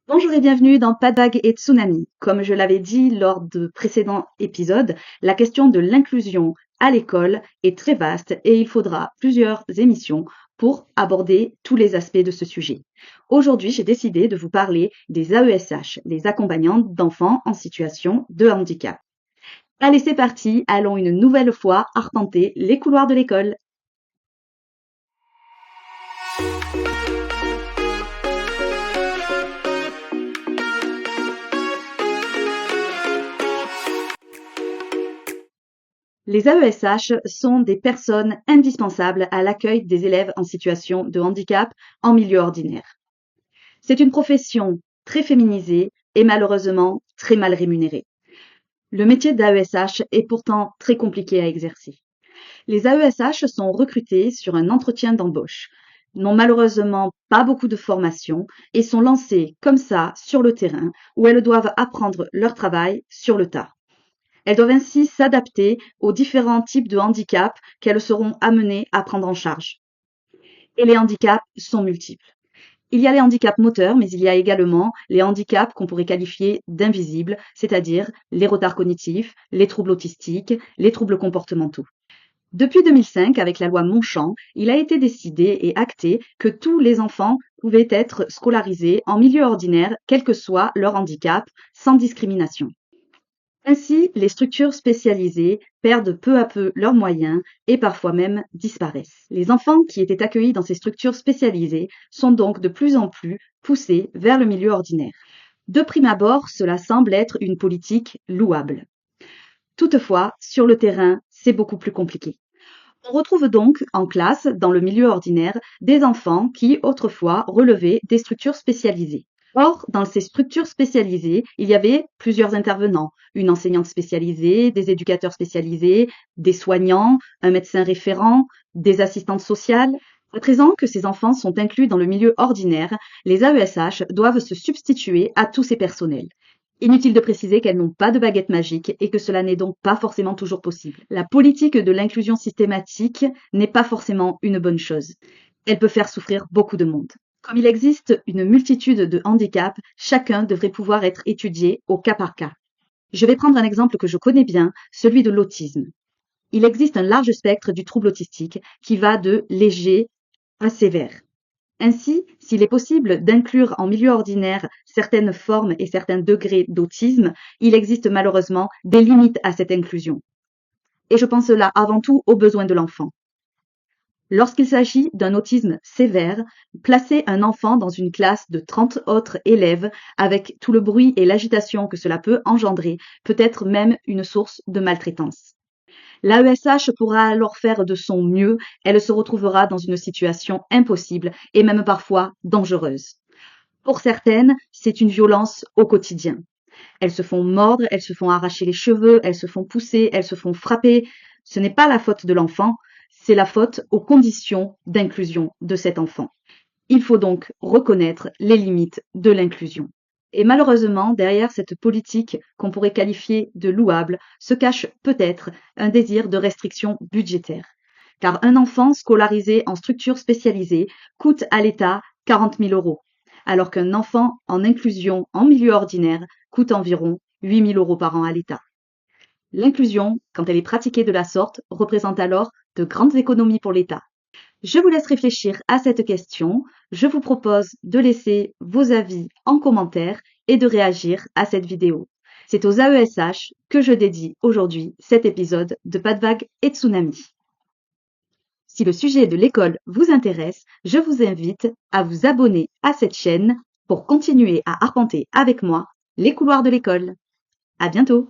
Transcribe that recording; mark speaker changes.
Speaker 1: Bonjour et bienvenue dans Pas de vagues et tsunami. Comme je l'avais dit lors de précédents épisodes, la question de l'inclusion à l'école est très vaste et il faudra plusieurs émissions pour aborder tous les aspects de ce sujet. Aujourd'hui, j'ai décidé de vous parler des AESH, les accompagnantes d'enfants en situation de handicap. Allez, c'est parti, allons une nouvelle fois arpenter les couloirs de l'école. Les AESH sont des personnes indispensables à l'accueil des élèves en situation de handicap en milieu ordinaire. C'est une profession très féminisée et malheureusement très mal rémunérée. Le métier d'AESH est pourtant très compliqué à exercer. Les AESH sont recrutés sur un entretien d'embauche, n'ont malheureusement pas beaucoup de formation et sont lancées comme ça sur le terrain où elles doivent apprendre leur travail sur le tas. Elles doivent ainsi s'adapter aux différents types de handicaps qu'elles seront amenées à prendre en charge. Et les handicaps sont multiples. Il y a les handicaps moteurs, mais il y a également les handicaps qu'on pourrait qualifier d'invisibles, c'est-à-dire les retards cognitifs, les troubles autistiques, les troubles comportementaux. Depuis 2005, avec la loi Monchamp, il a été décidé et acté que tous les enfants pouvaient être scolarisés en milieu ordinaire, quel que soit leur handicap, sans discrimination. Ainsi, les structures spécialisées perdent peu à peu leurs moyens et parfois même disparaissent. Les enfants qui étaient accueillis dans ces structures spécialisées sont donc de plus en plus poussés vers le milieu ordinaire. De prime abord, cela semble être une politique louable. Toutefois, sur le terrain, c'est beaucoup plus compliqué. On retrouve donc en classe, dans le milieu ordinaire, des enfants qui autrefois relevaient des structures spécialisées. Or, dans ces structures spécialisées, il y avait plusieurs intervenants, une enseignante spécialisée, des éducateurs spécialisés, des soignants, un médecin référent, des assistantes sociales. À présent que ces enfants sont inclus dans le milieu ordinaire, les AESH doivent se substituer à tous ces personnels. Inutile de préciser qu'elles n'ont pas de baguette magique et que cela n'est donc pas forcément toujours possible. La politique de l'inclusion systématique n'est pas forcément une bonne chose. Elle peut faire souffrir beaucoup de monde. Comme il existe une multitude de handicaps, chacun devrait pouvoir être étudié au cas par cas. Je vais prendre un exemple que je connais bien, celui de l'autisme. Il existe un large spectre du trouble autistique qui va de léger à sévère. Ainsi, s'il est possible d'inclure en milieu ordinaire certaines formes et certains degrés d'autisme, il existe malheureusement des limites à cette inclusion. Et je pense là avant tout aux besoins de l'enfant. Lorsqu'il s'agit d'un autisme sévère, placer un enfant dans une classe de 30 autres élèves avec tout le bruit et l'agitation que cela peut engendrer peut être même une source de maltraitance. L'AESH pourra alors faire de son mieux, elle se retrouvera dans une situation impossible et même parfois dangereuse. Pour certaines, c'est une violence au quotidien. Elles se font mordre, elles se font arracher les cheveux, elles se font pousser, elles se font frapper. Ce n'est pas la faute de l'enfant, c'est la faute aux conditions d'inclusion de cet enfant. Il faut donc reconnaître les limites de l'inclusion. Et malheureusement, derrière cette politique qu'on pourrait qualifier de louable, se cache peut-être un désir de restriction budgétaire. Car un enfant scolarisé en structure spécialisée coûte à l'État 40 000 euros, alors qu'un enfant en inclusion en milieu ordinaire coûte environ 8 000 euros par an à l'État. L'inclusion, quand elle est pratiquée de la sorte, représente alors de grandes économies pour l'État. Je vous laisse réfléchir à cette question. Je vous propose de laisser vos avis en commentaire et de réagir à cette vidéo. C'est aux AESH que je dédie aujourd'hui cet épisode de Pas de vagues et tsunami. Si le sujet de l'école vous intéresse, je vous invite à vous abonner à cette chaîne pour continuer à arpenter avec moi les couloirs de l'école. À bientôt!